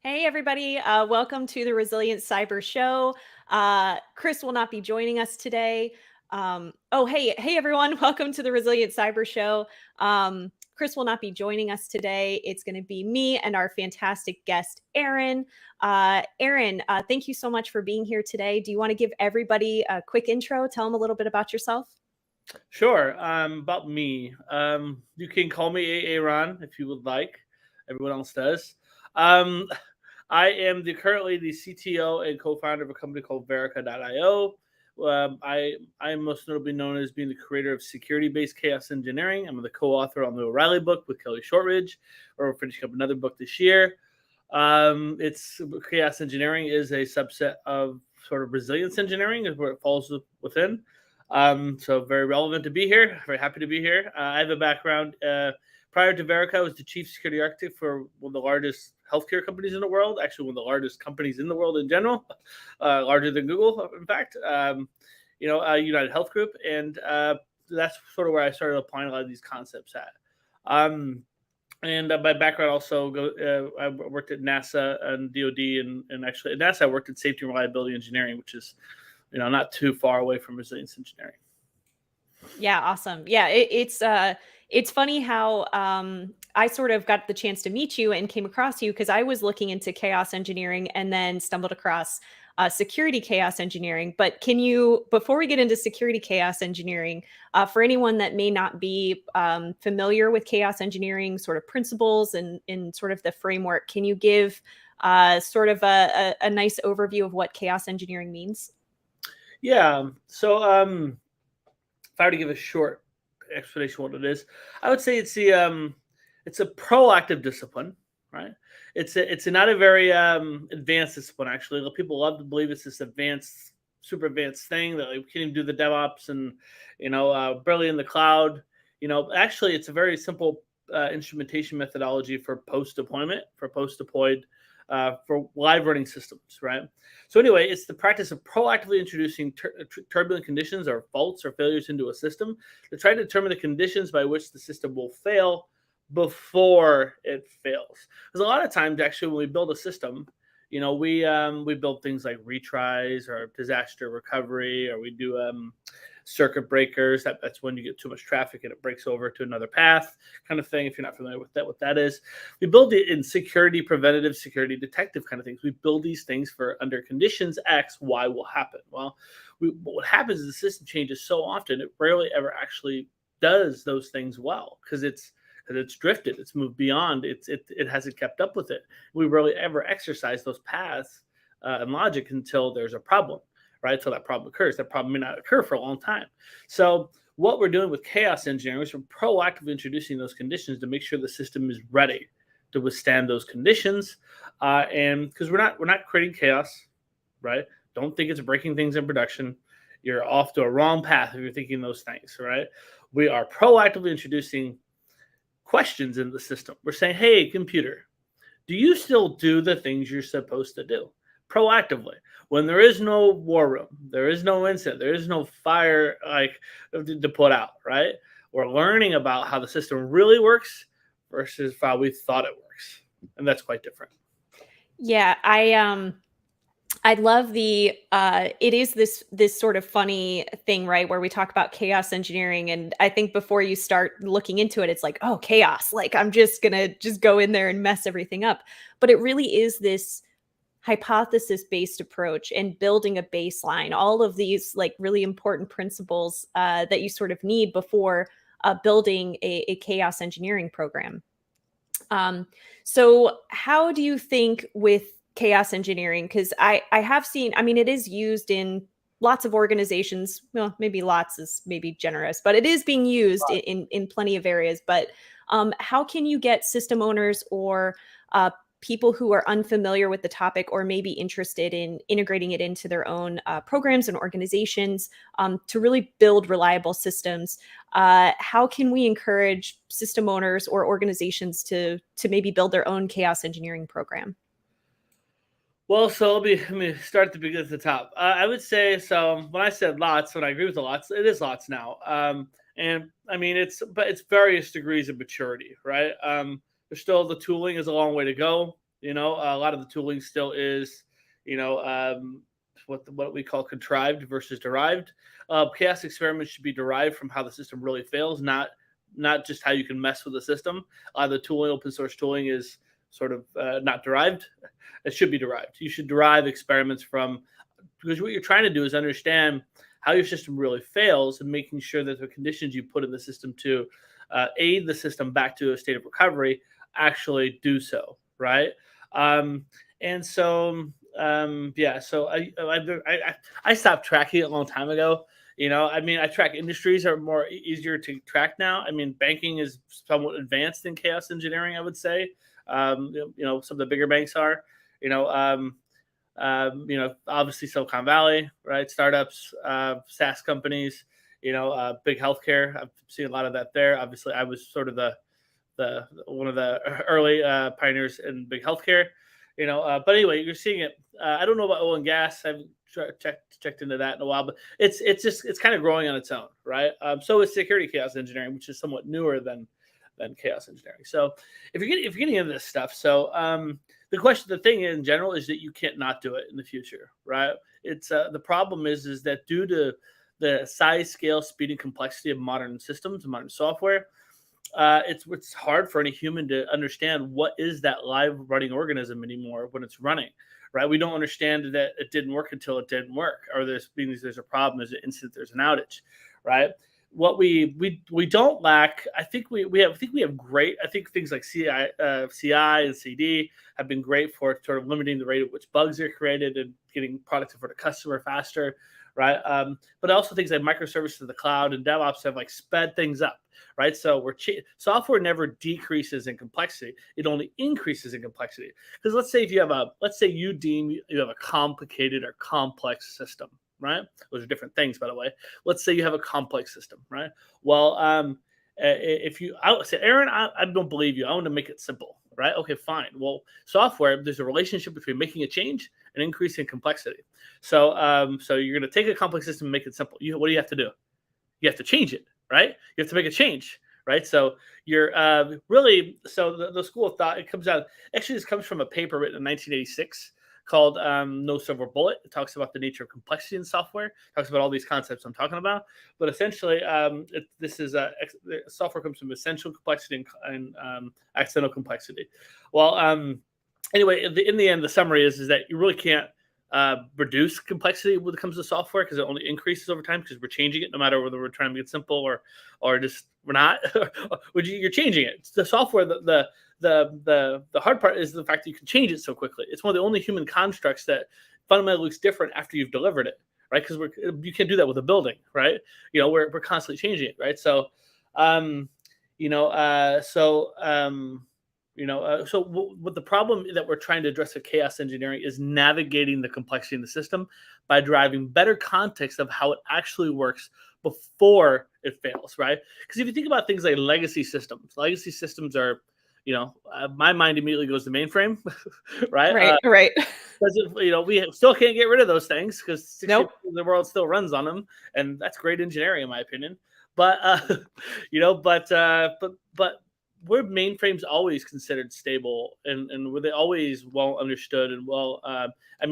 Hey, everybody. Welcome to the Resilient Cyber Show. Chris will not be joining us today. Hey, everyone. Welcome to the Resilient Cyber Show. Chris will not be joining us today. It's going to be me and our fantastic guest, Aaron. Aaron, thank you so much for being here today. Do you want to give everybody a quick intro? Tell them a little bit about yourself. Sure. About me, you can call me Aaron if you would like. Everyone else does. Um, I am currently the CTO and co-founder of a company called Verica.io. I am most notably known as being the creator of security-based chaos engineering. I'm the co-author on the O'Reilly book with Kelly Shortridge. We're finishing up another book this year. It's chaos engineering is a subset of sort of resilience engineering, is where it falls within. So very relevant to be here. Very happy to be here. I have a background. Prior to Verica, I was the chief security architect for one of the largest healthcare companies in the world. Actually, one of the largest companies in the world in general, larger than Google, in fact. United Health Group, and that's sort of where I started applying a lot of these concepts at. And my background also I worked at NASA and DoD, and actually at NASA I worked at safety and reliability engineering, which is not too far away from resilience engineering. Yeah, awesome. Yeah, it's funny how I sort of got the chance to meet you and came across you because I was looking into chaos engineering and then stumbled across security chaos engineering. But can you, before we get into security chaos engineering, for anyone that may not be familiar with chaos engineering sort of principles and in sort of the framework, can you give sort of a nice overview of what chaos engineering means? Yeah. So if I were to give a short explanation of what it is, I would say it's a proactive discipline, right? It's not a very advanced discipline. Actually, people love to believe it's this advanced, super advanced thing that we can't even do the DevOps and barely in the cloud. Actually, it's a very simple instrumentation methodology for post deployment, for post deployed. For live running systems, right? So anyway, it's the practice of proactively introducing turbulent conditions or faults or failures into a system to try to determine the conditions by which the system will fail before it fails. Because a lot of times, actually, when we build a system, we build things like retries or disaster recovery, or we do circuit breakers. That's when you get too much traffic and it breaks over to another path, kind of thing. If you're not familiar with that, what that is, we build it in security preventative, security detective kind of things. We build these things for under conditions X, Y will happen. Well, what happens is the system changes so often, it rarely ever actually does those things well because it's drifted, it's moved beyond, it hasn't kept up with it. We rarely ever exercise those paths and logic until there's a problem, right? Until that problem occurs. That problem may not occur for a long time. So what we're doing with chaos engineering is we're proactively introducing those conditions to make sure the system is ready to withstand those conditions. And because we're not creating chaos, right? Don't think it's breaking things in production. You're off to a wrong path if you're thinking those things, right? We are proactively introducing questions in the system. We're saying, hey, computer, do you still do the things you're supposed to do? Proactively. When there is no war room, there is no incident, there is no fire to put out, right? We're learning about how the system really works versus how we thought it works. And that's quite different. Yeah, I love the it is this sort of funny thing, right, where we talk about chaos engineering, and I think before you start looking into it, it's like, oh, chaos, like I'm just gonna just go in there and mess everything up. But it really is this hypothesis-based approach and building a baseline, all of these like really important principles that you sort of need before building a chaos engineering program. So how do you think with chaos engineering? Because I have seen, I mean, it is used in lots of organizations. Well, maybe lots is maybe generous, but it is being used in plenty of areas. But how can you get system owners or people who are unfamiliar with the topic or maybe interested in integrating it into their own programs and organizations to really build reliable systems? How can we encourage system owners or organizations to maybe build their own chaos engineering program? Well, so let me start at the top. I would say, so when I said lots, when I agree with the lots, it is lots now. And I mean, but it's various degrees of maturity, right? There's still, the tooling is a long way to go. You know, a lot of the tooling still is, you know, what we call contrived versus derived. Chaos experiments should be derived from how the system really fails, not just how you can mess with the system. The tooling, open source tooling, is sort of not derived. It should be derived. You should derive experiments from, because what you're trying to do is understand how your system really fails and making sure that the conditions you put in the system to aid the system back to a state of recovery actually do so, right? And so yeah, so I stopped tracking it a long time ago. You know, I mean, I track industries are more easier to track now. I mean, banking is somewhat advanced in chaos engineering, I would say. You know, some of the bigger banks are. You know, obviously Silicon Valley, right? Startups, SaaS companies. You know, big healthcare. I've seen a lot of that there. Obviously, I was sort of the one of the early pioneers in big healthcare. You know, but anyway, you're seeing it. I don't know about oil and gas. I've checked into that in a while, but it's kind of growing on its own, right? So is security chaos engineering, which is somewhat newer than chaos engineering. So if you're getting into this stuff, so the thing in general is that you can't not do it in the future, right? It's the problem is that due to the size, scale, speed, and complexity of modern systems, modern software, it's hard for any human to understand what is that live running organism anymore when it's running, right? We don't understand that it didn't work until it didn't work, or there's a problem, there's an incident, there's an outage, right? What we don't lack, I think we have great. I think things like CI and CD have been great for sort of limiting the rate at which bugs are created and getting products in front of the customer faster, right? But also things like microservices in the cloud and DevOps have like sped things up, right? So software never decreases in complexity; it only increases in complexity. Because let's say you deem you have a complicated or complex system, right? Those are different things, by the way. Let's say you have a complex system, right? Well, I would say, Aaron, I don't believe you. I want to make it simple, right? Okay, fine. Well, software, there's a relationship between making a change and increasing complexity. So, so you're going to take a complex system and make it simple. What do you have to do? You have to change it, right? You have to make a change, right? So you're really, so the school of thought, it comes out, actually this comes from a paper written in 1986 called No Silver Bullet. It talks about the nature of complexity in software. It talks about all these concepts I'm talking about. But essentially, software comes from essential complexity and accidental complexity. Well, anyway, in the end, the summary is that you really can't reduce complexity when it comes to software because it only increases over time because we're changing it no matter whether we're trying to make it simple or just we're not. You're changing it. It's the software, the hard part is the fact that you can change it so quickly. It's one of the only human constructs that fundamentally looks different after you've delivered it, right? Because you can't do that with a building, right? You know, we're constantly changing it, right? So, what the problem that we're trying to address with chaos engineering is navigating the complexity in the system by driving better context of how it actually works before it fails, right? Because if you think about things like legacy systems are, my mind immediately goes to mainframe, right? Right. Because we still can't get rid of those things because 60% Nope. of the world still runs on them, and that's great engineering in my opinion. But but were mainframes always considered stable and were they always well understood and well? When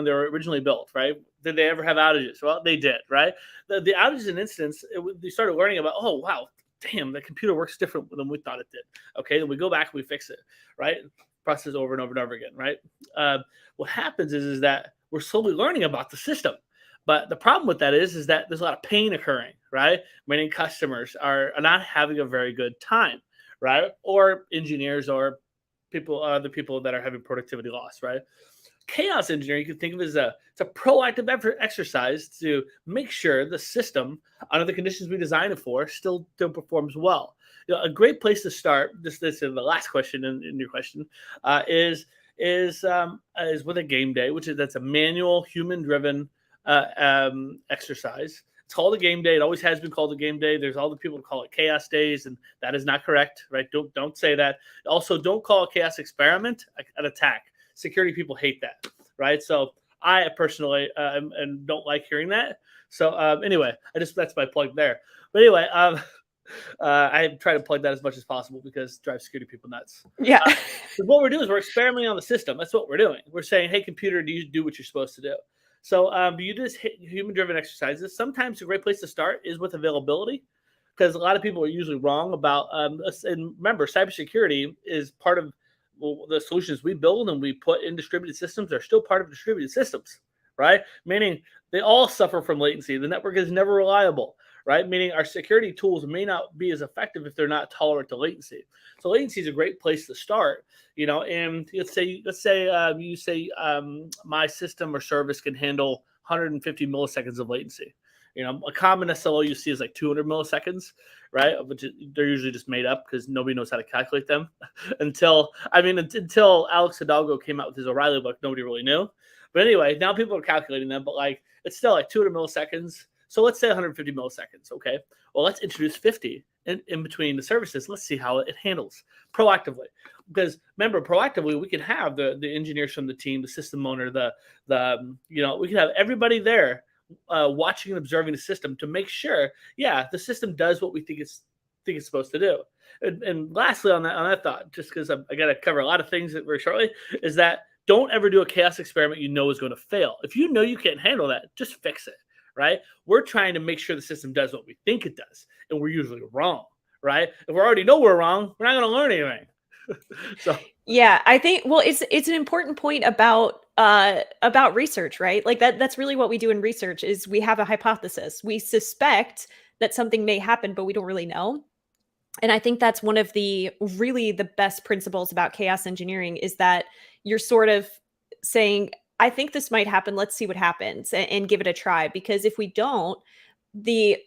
they were originally built, right? Did they ever have outages? Well, they did, right? The outages and incidents, they started learning about. Oh wow, damn, the computer works different than we thought it did. Okay, then we go back and we fix it, right? Process over and over and over again, right? What happens is that we're slowly learning about the system. But the problem with that is that there's a lot of pain occurring, right? Many customers are not having a very good time, right? Or engineers or other people that are having productivity loss, right? Chaos engineering, you can think of as it's a proactive exercise to make sure the system, under the conditions we designed it for, still performs well. A great place to start. This is the last question in your question, is with a game day, that's a manual, human-driven exercise. It's called a game day. It always has been called a game day. There's all the people who call it chaos days, and that is not correct, right? Don't say that. Also, don't call a chaos experiment an attack. Security people hate that, right? So I personally and don't like hearing that. So anyway, that's my plug there. But anyway, I try to plug that as much as possible because it drives security people nuts. Yeah. What we're doing is we're experimenting on the system. That's what we're doing. We're saying, hey, computer, do you do what you're supposed to do? So you just hit human-driven exercises. Sometimes a great place to start is with availability, because a lot of people are usually wrong about, and remember, cybersecurity is part of the solutions we build and we put in distributed systems are still part of distributed systems, right? Meaning they all suffer from latency. The network is never reliable, right? Meaning our security tools may not be as effective if they're not tolerant to latency. So latency is a great place to start, and let's say you say my system or service can handle 150 milliseconds of latency. A common SLO you see is like 200 milliseconds, right? Which they're usually just made up because nobody knows how to calculate them. until Alex Hidalgo came out with his O'Reilly book, nobody really knew. But anyway, now people are calculating them, but like it's still like 200 milliseconds. So let's say 150 milliseconds. Okay. Well, let's introduce 50 in between the services. Let's see how it handles proactively. Because remember, proactively, we can have the engineers from the team, the system owner, we can have everybody there watching and observing the system to make sure, the system does what we think it's supposed to do. And lastly, on that thought, just because I got to cover a lot of things very shortly, is that don't ever do a chaos experiment you know is going to fail. If you know you can't handle that, just fix it, right? We're trying to make sure the system does what we think it does, and we're usually wrong, right? If we already know we're wrong, we're not going to learn anything. So yeah, I think, well, it's an important point about research, right? Like that's really what we do in research is we have a hypothesis. We suspect that something may happen, but we don't really know. And I think that's one of the best principles about chaos engineering is that you're sort of saying, I think this might happen. Let's see what happens and give it a try. Because if we don't, the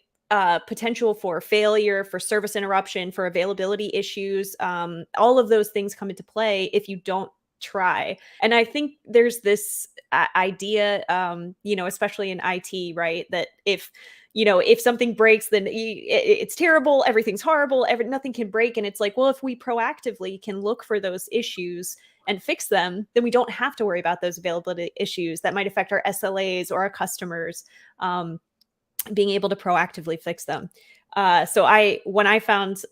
potential for failure, for service interruption, for availability issues, all of those things come into play if you don't try. And I think there's this idea, especially in IT, right, that if something breaks, then it's terrible, everything's horrible, nothing can break. And it's like, well, if we proactively can look for those issues and fix them, then we don't have to worry about those availability issues that might affect our SLAs or our customers, being able to proactively fix them. So when I found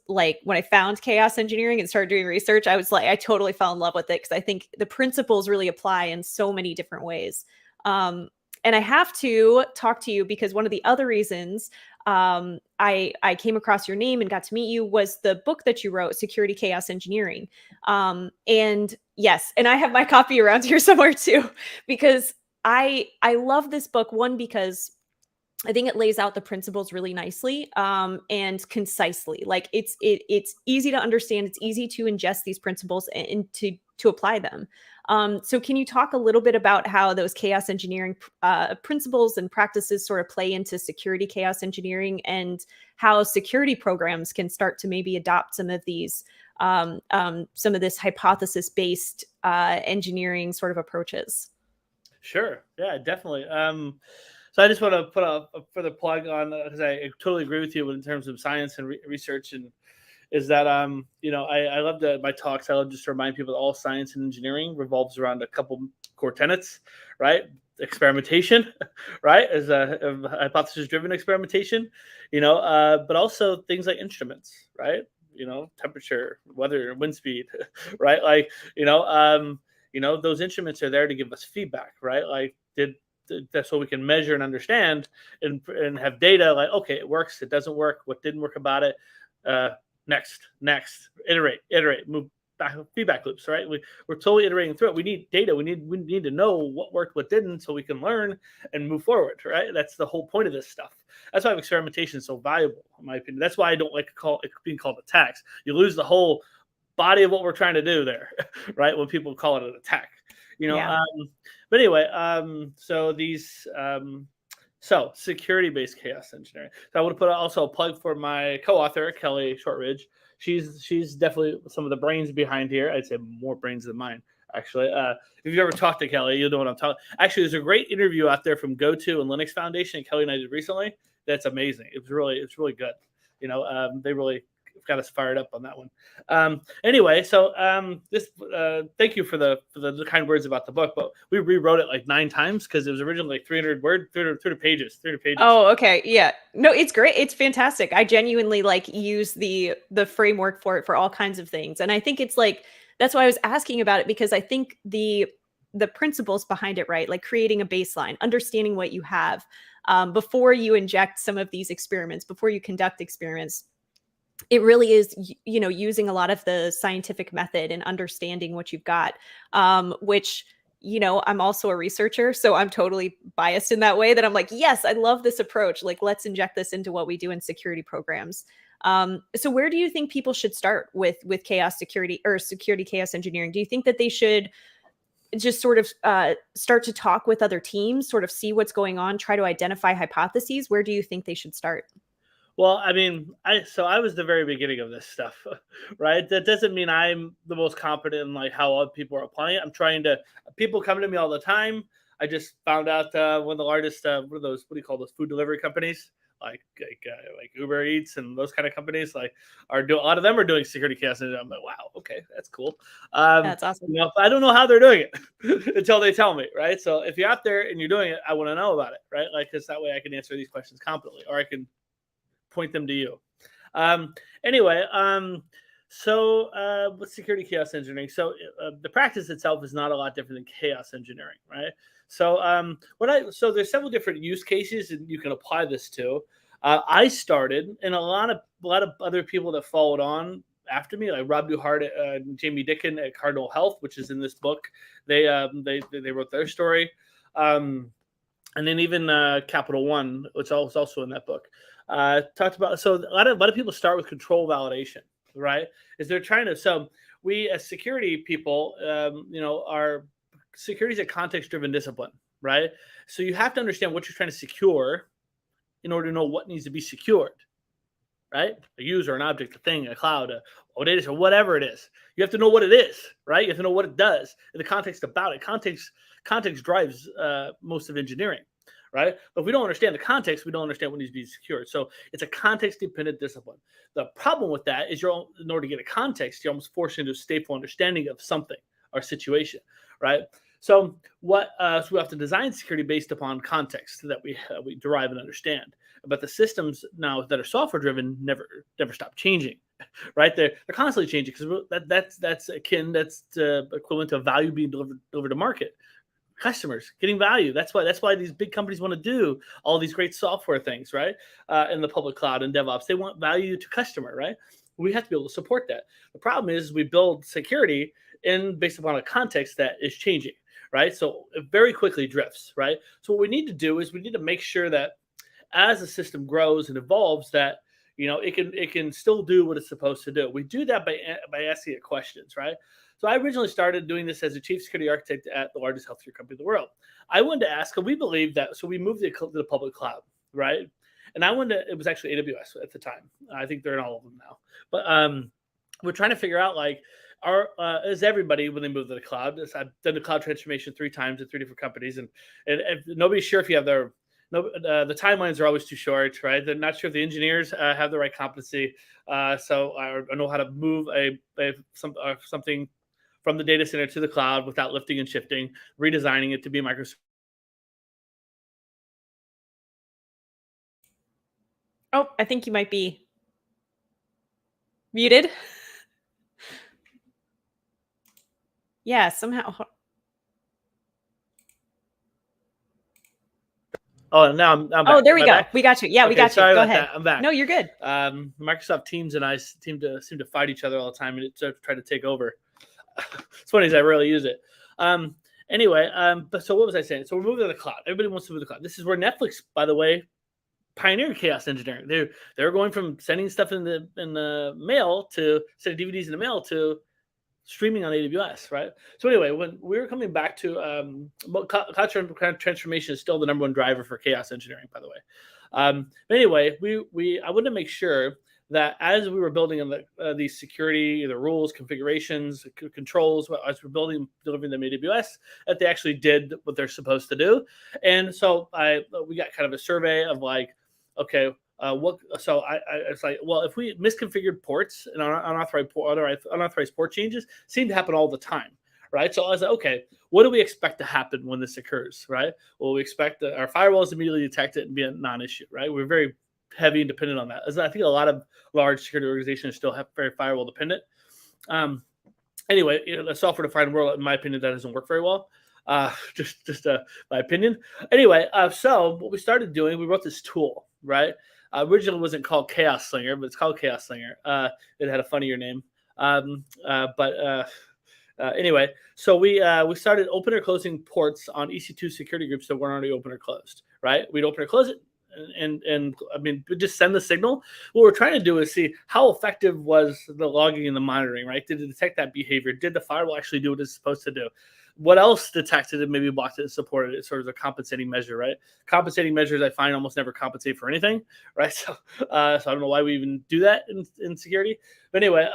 chaos engineering and started doing research, I was like, I totally fell in love with it because I think the principles really apply in so many different ways. And I have to talk to you because one of the other reasons I came across your name and got to meet you was the book that you wrote, Security Chaos Engineering. And yes, and I have my copy around here somewhere too, because I love this book, one, because I think it lays out the principles really nicely and concisely. Like it's easy to understand. It's easy to ingest these principles and to apply them. So can you talk a little bit about how those chaos engineering principles and practices sort of play into security chaos engineering and how security programs can start to maybe adopt some of these, some of this hypothesis-based engineering sort of approaches? Sure. Yeah, definitely. So I just want to put a further plug on, because I totally agree with you in terms of science and research, and is that I love my talks. I love just to remind people that all science and engineering revolves around a couple core tenets, right? Experimentation, right, as a hypothesis-driven experimentation, but also things like instruments, right? Temperature, weather, wind speed, right? Like those instruments are there to give us feedback, right? Like that's what we can measure and understand and have data like, okay, it works, it doesn't work, what didn't work about it, next, iterate, move back, feedback loops, right? We're totally iterating through it. We need data. We need to know what worked, what didn't, so we can learn and move forward, right? That's the whole point of this stuff. That's why experimentation is so valuable, in my opinion. That's why I don't like being called attacks. You lose the whole body of what we're trying to do there, right? When people call it an attack, Yeah. But anyway, so these, so security-based chaos engineering. So I want to put also a plug for my co-author, Kelly Shortridge. She's definitely some of the brains behind here. I'd say more brains than mine, actually. If you've ever talked to Kelly, you'll know what I'm talking. Actually, there's a great interview out there from GoTo and Linux Foundation, and Kelly and I did recently. That's amazing. It's really good. They really got us fired up on that one. Anyway, so thank you for the kind words about the book, but we rewrote it like 9 times because it was originally like 300 pages. Oh, okay. Yeah. No, it's great. It's fantastic. I genuinely like use the framework for it for all kinds of things. And I think it's like, that's why I was asking about it, because I think the principles behind it, right? Like creating a baseline, understanding what you have before you inject some of these experiments, before you conduct experiments. It really is, using a lot of the scientific method and understanding what you've got, which, I'm also a researcher, so I'm totally biased in that way, that I'm like, yes, I love this approach. Like, let's inject this into what we do in security programs. So where do you think people should start with chaos security or security chaos engineering? Do you think that they should just sort of start to talk with other teams, sort of see what's going on, try to identify hypotheses? Where do you think they should start? Well, I mean, I was the very beginning of this stuff, right? That doesn't mean I'm the most competent in like how other people are applying it. People come to me all the time. I just found out one of the largest, what do you call those food delivery companies? Like Uber Eats and those kind of companies, like a lot of them are doing security chaos. And I'm like, wow, okay, that's cool. That's awesome. I don't know how they're doing it until they tell me, right? So if you're out there and you're doing it, I want to know about it, right? Like, because that way I can answer these questions competently, or I can point them to you. Anyway, with security chaos engineering, so the practice itself is not a lot different than chaos engineering, right? So so there's several different use cases and you can apply this to. I started, and a lot of other people that followed on after me, like Rob Duhart, Jamie Dickin at Cardinal Health, which is in this book. They wrote their story, and then even Capital One, which was also in that book. Talked about, so a lot of people start with control validation, right? Is they're trying to, so we as security people, our security is a context-driven discipline, right? So you have to understand what you're trying to secure in order to know what needs to be secured, right? A user, an object, a thing, a cloud, a data, or whatever it is. You have to know what it is, right? You have to know what it does, and the context about it. Context drives most of engineering. Right? But if we don't understand the context, we don't understand what needs to be secured. So it's a context-dependent discipline. The problem with that is in order to get a context, you're almost forced into a stateful understanding of something or situation, right? So we have to design security based upon context that we derive and understand. But the systems now that are software-driven never stop changing, right? They're constantly changing because that's equivalent to value being delivered to market. Customers getting value. That's why these big companies want to do all these great software things, right? In the public cloud and DevOps, they want value to customer, right? We have to be able to support that. The problem is we build security based upon a context that is changing, right? So it very quickly drifts, right? So what we need to do is we need to make sure that as the system grows and evolves, that it can still do what it's supposed to do. We do that by asking it questions, right? So I originally started doing this as a chief security architect at the largest healthcare company in the world. I wanted to ask, we believe that, so we moved it to the public cloud, right? And it was actually AWS at the time. I think they're in all of them now. But we're trying to figure out, like, is everybody, when they move to the cloud, I've done the cloud transformation 3 times at 3 different companies, and nobody's sure if you have the timelines are always too short, right? They're not sure if the engineers have the right competency. So I know how to move something from the data center to the cloud without lifting and shifting, redesigning it to be microservices. Oh, I think you might be muted. Yeah, somehow. Oh, now I'm back. Oh, there we go. Back? We got you. Yeah, we got you. Sorry Go about ahead. that. I'm back. No, you're good. Microsoft Teams and I seem to fight each other all the time, and it try to take over. It's funny as I rarely use it. Anyway, but so what was I saying? So we're moving to the cloud. Everybody wants to move to the cloud. This is where Netflix, by the way, pioneered chaos engineering. They're going from sending stuff in the mail to sending DVDs in the mail to streaming on AWS, right? So anyway, when we were coming back to cloud transformation is still the number 1 driver for chaos engineering, by the way. But anyway, I wanted to make sure that as we were building on these security, the rules, configurations, controls, as we're delivering them AWS, that they actually did what they're supposed to do. And so we got kind of a survey of like, okay, So it's like, well, if we misconfigured ports and unauthorized port changes seem to happen all the time, right? So I was like, okay, what do we expect to happen when this occurs, right? Well, we expect that our firewalls immediately detect it and be a non-issue, right? We're very heavy and dependent on that. As I think a lot of large security organizations still have very firewall dependent. Anyway, the software-defined world, in my opinion, that doesn't work very well. Just my opinion. Anyway, so what we started doing, we wrote this tool, right? Originally, it wasn't called Chaos Slinger, but it's called Chaos Slinger. It had a funnier name. Anyway, so we started open or closing ports on EC2 security groups that weren't already open or closed, right? We'd open or close it, and I mean, just send the signal. What we're trying to do is see how effective was the logging and the monitoring, right? Did it detect that behavior? Did the firewall actually do what it's supposed to do? What else detected it, maybe blocked it and supported it? It's sort of a compensating measure, right? Compensating measures, I find, almost never compensate for anything, right? So I don't know why we even do that in security. But anyway,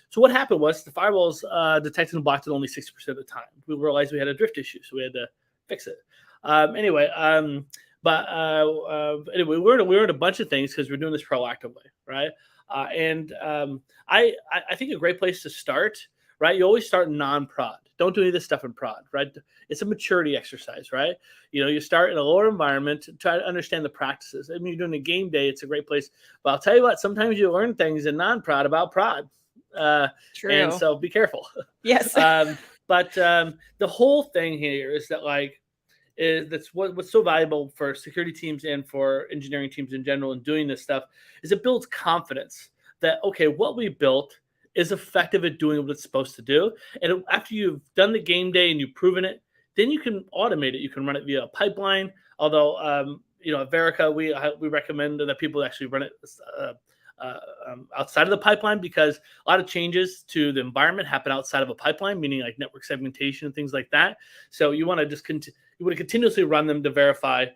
so what happened was the firewalls detected and blocked it only 60% of the time. We realized we had a drift issue, so we had to fix it. Anyway, we learned a bunch of things because we're doing this proactively, right? I think a great place to start, right? You always start non-prod. Don't do any of this stuff in prod, right? It's a maturity exercise, right? You start in a lower environment, try to understand the practices. I mean, you're doing a game day, it's a great place. But I'll tell you what, sometimes you learn things in non-prod about prod. True. And so be careful. Yes. But the whole thing here is that that's what's so valuable for security teams and for engineering teams in general in doing this stuff is it builds confidence that, okay, what we built is effective at doing what it's supposed to do. And after you've done the game day and you've proven it, then you can automate it. You can run it via a pipeline. Although, at Verica, we recommend that people actually run it outside of the pipeline because a lot of changes to the environment happen outside of a pipeline, meaning like network segmentation and things like that. So you want to continuously run them to verify.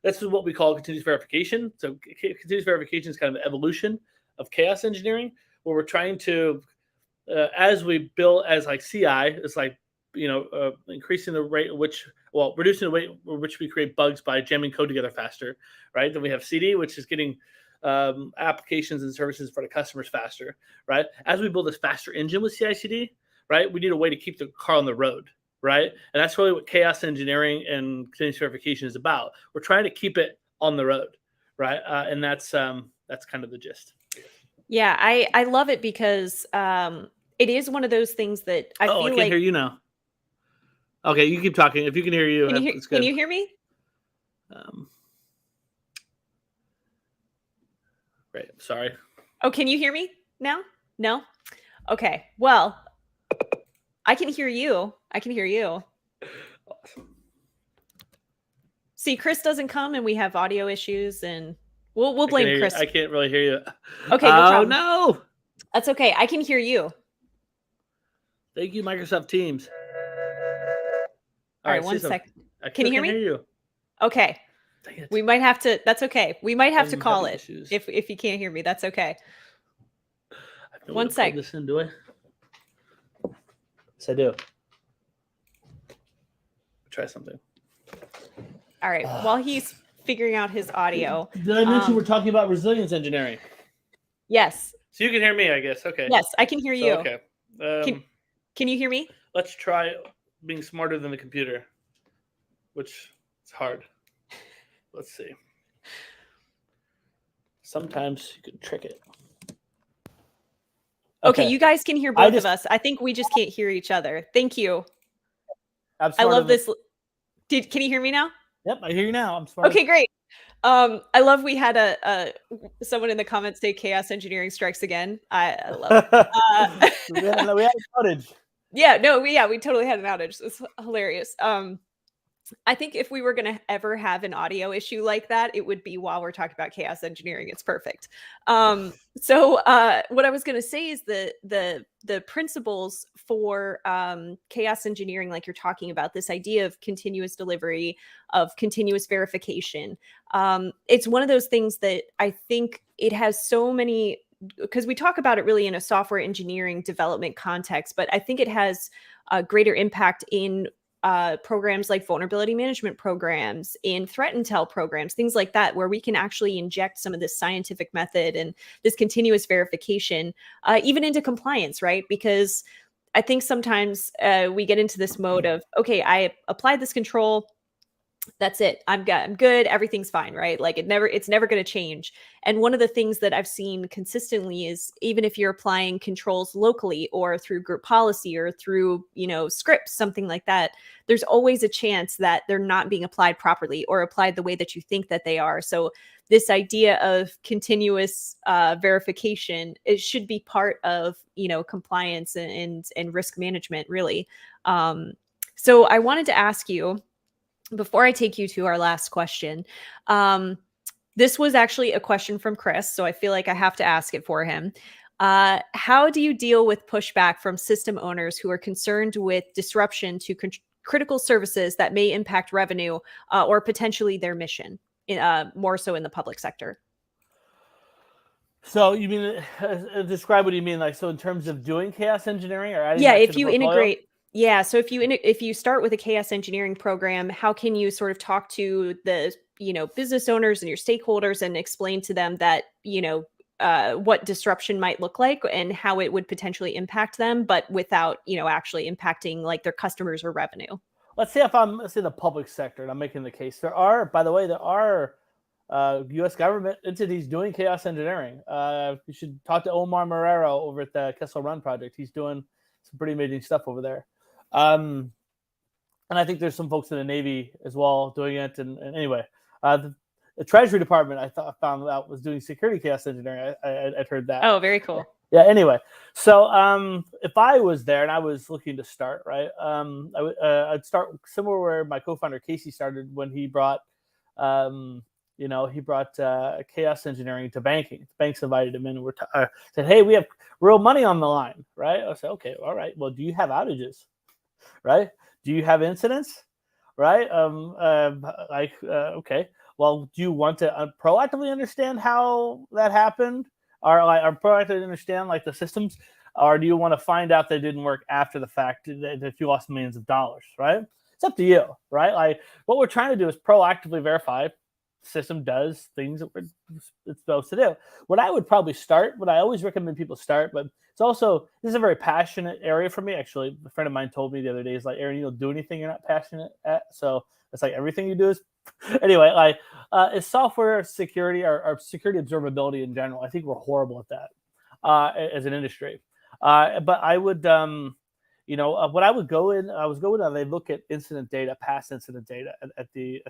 This is what we call continuous verification. So continuous verification is kind of an evolution of chaos engineering, where we're trying to, as we build as like CI, it's like, increasing the rate at which, reducing the rate at which we create bugs by jamming code together faster, right? Then we have CD, which is getting applications and services for the customers faster, right? As we build this faster engine with CI/CD, right, we need a way to keep the car on the road, right? And that's really what chaos engineering and continuous verification is about. We're trying to keep it on the road, right? And that's kind of the gist. Yeah, I love it because it is one of those things that I feel like. I can't hear you now. Okay, you keep talking. If you can hear you, it's good. Can you hear me? Great. Sorry. Oh, can you hear me now? No? Okay. Well, I can hear you. Awesome. See, Chris doesn't come and we have audio issues and we'll blame Chris. I can't really hear you. Okay, no problem. No. That's okay. I can hear you. Thank you, Microsoft Teams. All right, 1 second. Can you hear me? Hear you. Okay. Dang it. We might have to. That's okay. We might have to call it if you can't hear me. That's okay. 1 sec. This in, do I? Yes, I do. Try something. All right. While he's figuring out his audio. Did I mention we're talking about resilience engineering? Yes. So you can hear me, I guess. Okay. Yes, I can hear you. Okay. Can you hear me? Let's try being smarter than the computer, which is hard. Let's see. Sometimes you can trick it. Okay, you guys can hear both of us. I think we just can't hear each other. Thank you. I love this. Can you hear me now? Yep, I hear you now. I'm smart. Okay, great. I love we had someone in the comments say chaos engineering strikes again. I love it. we had an outage. We totally had an outage. It's hilarious. I think if we were going to ever have an audio issue like that, it would be while we're talking about chaos engineering. It's perfect. So what I was going to say is the principles for chaos engineering, like you're talking about, this idea of continuous delivery, of continuous verification. It's one of those things that I think it has so many, because we talk about it really in a software engineering development context, but I think it has a greater impact in programs like vulnerability management programs, in threat intel programs, things like that, where we can actually inject some of this scientific method and this continuous verification, even into compliance, right? Because I think sometimes we get into this mode of, okay, I applied this control, that's it. I'm good. Everything's fine, right? Like it's never going to change. And one of the things that I've seen consistently is, even if you're applying controls locally or through group policy or through, scripts, something like that, there's always a chance that they're not being applied properly or applied the way that you think that they are. So this idea of continuous verification, it should be part of, compliance and risk management, really. So I wanted to ask you, before I take you to our last question, this was actually a question from Chris, so I feel like I have to ask it for him. How do you deal with pushback from system owners who are concerned with disruption to critical services that may impact revenue or potentially their mission, more so in the public sector? So you mean, describe what you mean, like, so in terms of doing chaos engineering or adding Yeah, that to if the you portfolio? integrate. Yeah, so if you start with a chaos engineering program, how can you sort of talk to the, business owners and your stakeholders and explain to them that, what disruption might look like and how it would potentially impact them, but without, actually impacting like their customers or revenue? Let's say the public sector, and I'm making the case. By the way, there are U.S. government entities doing chaos engineering. You should talk to Omar Marrero over at the Kessel Run project. He's doing some pretty amazing stuff over there. And I think there's some folks in the Navy as well doing it. And anyway, the Treasury Department, I found out, was doing security chaos engineering. I'd heard that. Oh, very cool. Yeah. Anyway, so if I was there and I was looking to start, right, I'd start similar where my co-founder Casey started when he brought, chaos engineering to banking. The banks invited him in and said, "Hey, we have real money on the line," right? I said, "Okay, all right. Well, do you have outages, right? Do you have incidents, right? Okay. Well, do you want to proactively understand how that happened, or proactively understand like the systems, or do you want to find out they didn't work after the fact, that you lost millions of dollars, right? It's up to you, right? Like, what we're trying to do is proactively verify the system does things that it's supposed to do. What I would probably start, what I always recommend people start, but this is a very passionate area for me. Actually, a friend of mine told me the other day, is like, "Aaron, you don't do anything you're not passionate at." So it's like everything you do is anyway, like, is software security or security observability in general. I think we're horrible at that as an industry. But I would, what I would go in, and they look at incident data, past incident data at the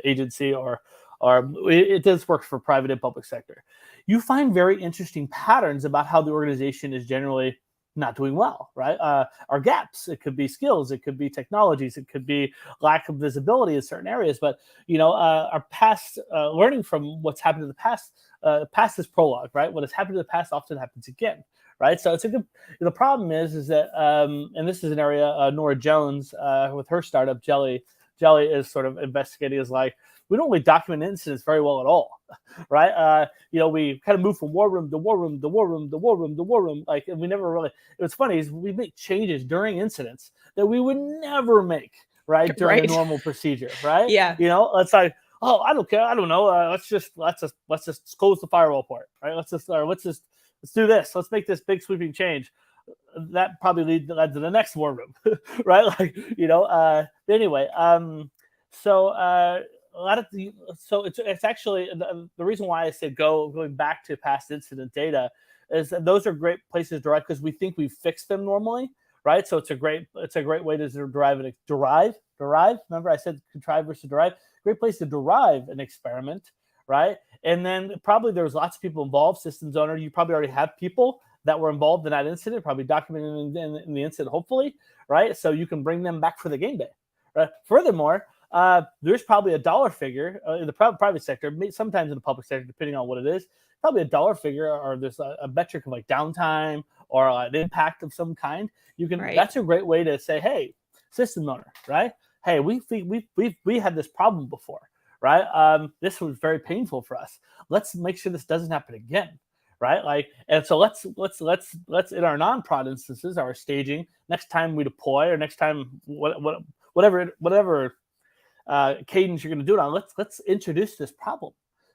agency, or it does work for private and public sector. You find very interesting patterns about how the organization is generally not doing well, right? Our gaps. It could be skills, it could be technologies, it could be lack of visibility in certain areas. But our past, learning from what's happened in the past. Past is prologue, right? What has happened in the past often happens again, right? So it's a good. The problem is that, and this is an area Nora Jones with her startup Jelly is sort of investigating, is like, we don't really document incidents very well at all, right? We kind of move from war room to war room to war room to war room to war room, like, and we never really. What's funny is we make changes during incidents that we would never make, right, during a normal procedure, right? Yeah. It's like, oh, I don't care, I don't know, let's just close the firewall port, right? Let's do this. Let's make this big sweeping change. That probably led to the next war room, right? Like, anyway, it's actually the reason why I said going back to past incident data is that those are great places to derive, because we think we've fixed them normally, right? So it's a great way to derive. Remember, I said contrive versus derive. Great place to derive an experiment, right? And then probably there's lots of people involved. Systems owner, you probably already have people that were involved in that incident, probably documented in the incident, hopefully, right? So you can bring them back for the game day, right? Furthermore, there's probably a dollar figure in the private sector, sometimes in the public sector, depending on what it is, probably a dollar figure, or there's a metric of like downtime or an impact of some kind. Right. That's a great way to say, hey, system owner, right? Hey, we had this problem before, right? This was very painful for us. Let's make sure this doesn't happen again, right? Like, and so let's in our non-prod instances, our staging, next time we deploy or next time whatever cadence you're going to do it on, let's introduce this problem,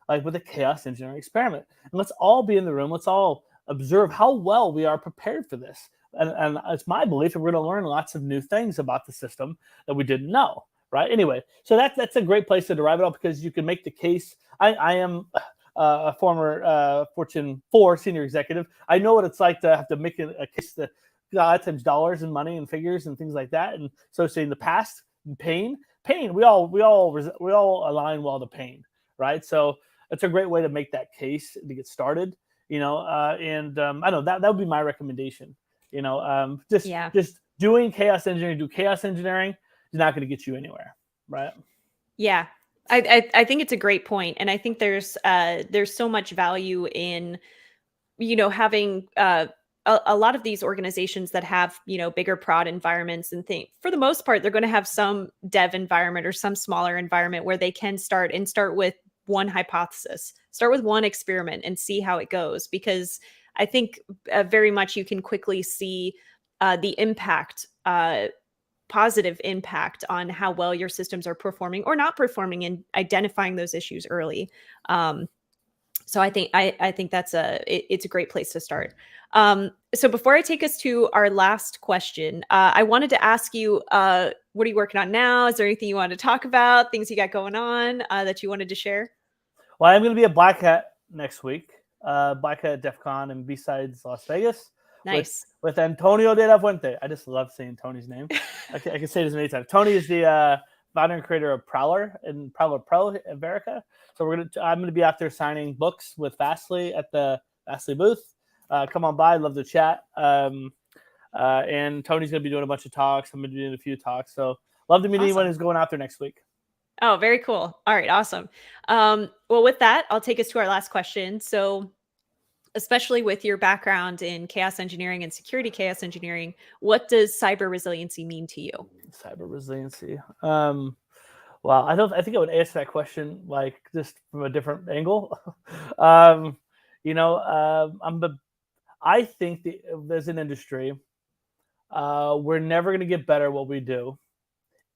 like with a chaos engineering experiment, and let's all be in the room. Let's all observe how well we are prepared for this. And it's my belief that we're going to learn lots of new things about the system that we didn't know, right? Anyway, so that's a great place to derive it all, because you can make the case. I am a former Fortune 4 senior executive. I know what it's like to have to make a case that a lot of times dollars and money and figures and things like that, and associating the past and pain. We all align well to pain, right? So it's a great way to make that case to get started, I know that would be my recommendation. Just doing chaos engineering, do chaos engineering is not going to get you anywhere, right? Yeah. I think it's a great point. And I think there's so much value in, having a lot of these organizations that have, bigger prod environments and think for the most part, they're going to have some dev environment or some smaller environment where they can start with one hypothesis, start with one experiment and see how it goes. Because I think very much you can quickly see the impact, positive impact on how well your systems are performing or not performing, and identifying those issues early. So I think that's it's a great place to start. So before I take us to our last question, I wanted to ask you, what are you working on now? Is there anything you want to talk about? Things you got going on that you wanted to share? Well, I'm going to be at Black Hat next week. Black Hat at DEF CON in B-Sides, Las Vegas. Nice. With Antonio de la Fuente. I just love saying Tony's name. I can say this many times. Tony is the founder and creator of Prowler and Prowler Pro at Verica. So I'm gonna be out there signing books with Fastly at the Fastly booth. Come on by, love to chat. And Tony's gonna be doing a bunch of talks. I'm gonna be doing a few talks. So love to meet anyone who's going out there next week. Oh, very cool. All right, awesome. Well, with that, I'll take us to our last question. So, especially with your background in chaos engineering and security chaos engineering, what does cyber resiliency mean to you? Cyber resiliency. Well, I think I would answer that question like just from a different angle. I think as an industry, we're never going to get better at what we do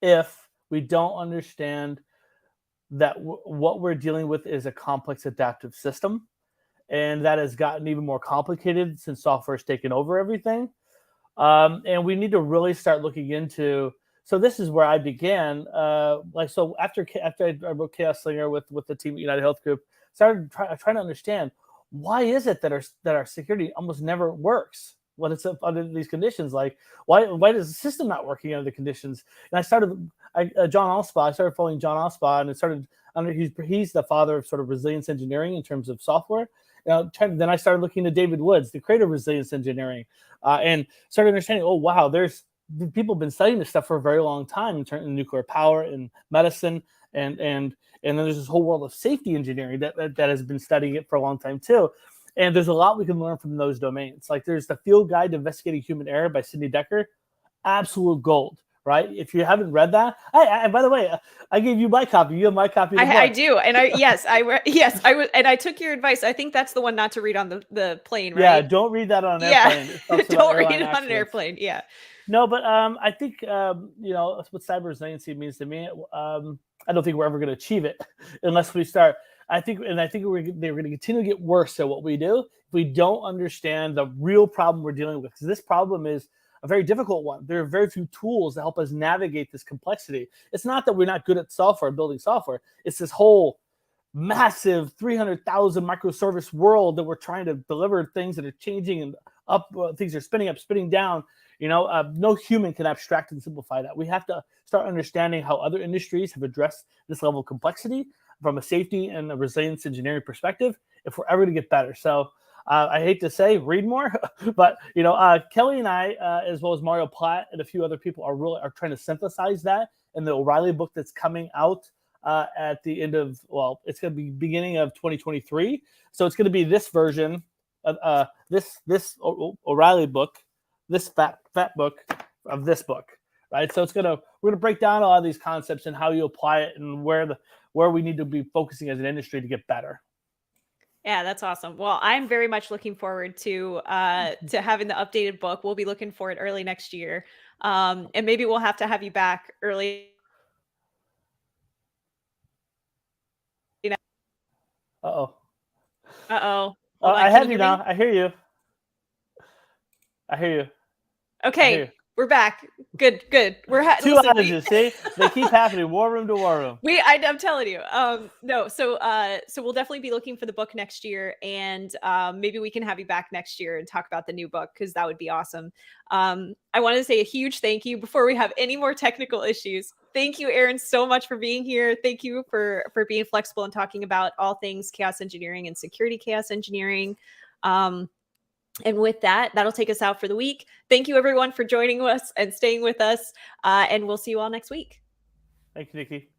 if we don't understand that what we're dealing with is a complex adaptive system. And that has gotten even more complicated since software has taken over everything. And we need to really start looking into. So this is where I began. After I wrote Chaos Slinger with the team at United Health Group, started trying to understand why is it that our security almost never works when it's under these conditions. Like why does the system not working under the conditions? And I started following John Allspaw, and it started under he's the father of sort of resilience engineering in terms of software. Then I started looking at David Woods, the creator of resilience engineering, and started understanding, oh wow, there's people have been studying this stuff for a very long time in terms of nuclear power and medicine, and then there's this whole world of safety engineering that has been studying it for a long time too. And there's a lot we can learn from those domains. Like there's the Field Guide to Investigating Human Error by Sidney Dekker, absolute gold. Right? If you haven't read that, by the way, I gave you my copy. You have my copy. Of the book. I do, and I took your advice. I think that's the one not to read on the plane, right? Yeah, don't read that on an airplane. Don't read it on an airplane. Yeah. No, but I think what cyber resiliency means to me. I don't think we're ever going to achieve it unless we start. I think they're going to continue to get worse at what we do if we don't understand the real problem we're dealing with. Because this problem is a very difficult one. There are very few tools to help us navigate this complexity. It's not that we're not good at software, building software. It's this whole massive 300,000 microservice world that we're trying to deliver things that are changing and up. Things are spinning up, spinning down. No human can abstract and simplify that. We have to start understanding how other industries have addressed this level of complexity from a safety and a resilience engineering perspective if we're ever to get better. So I hate to say read more, but Kelly and I, as well as Mario Platt and a few other people, are trying to synthesize that in the O'Reilly book that's coming out at the end of it's going to be beginning of 2023. So it's going to be this version of this O'Reilly book, this fat book of this book, right? So we're going to break down a lot of these concepts and how you apply it and where we need to be focusing as an industry to get better. Yeah, that's awesome. Well, I'm very much looking forward to having the updated book. We'll be looking for it early next year. And maybe we'll have to have you back early. Uh-oh. Uh-oh. Hold on. I Can you have you hear me? now. I hear you. I hear you. I hear you. Okay, we're back. Good, good. Two listen, outages. See, they keep happening. War room to war room. I'm telling you. No, so we'll definitely be looking for the book next year, and maybe we can have you back next year and talk about the new book, because that would be awesome. I want to say a huge thank you before we have any more technical issues. Thank you, Aaron, so much for being here. Thank you for being flexible and talking about all things chaos engineering and security chaos engineering. And with that, that'll take us out for the week. Thank you, everyone, for joining us and staying with us. And we'll see you all next week. Thank you, Nikki.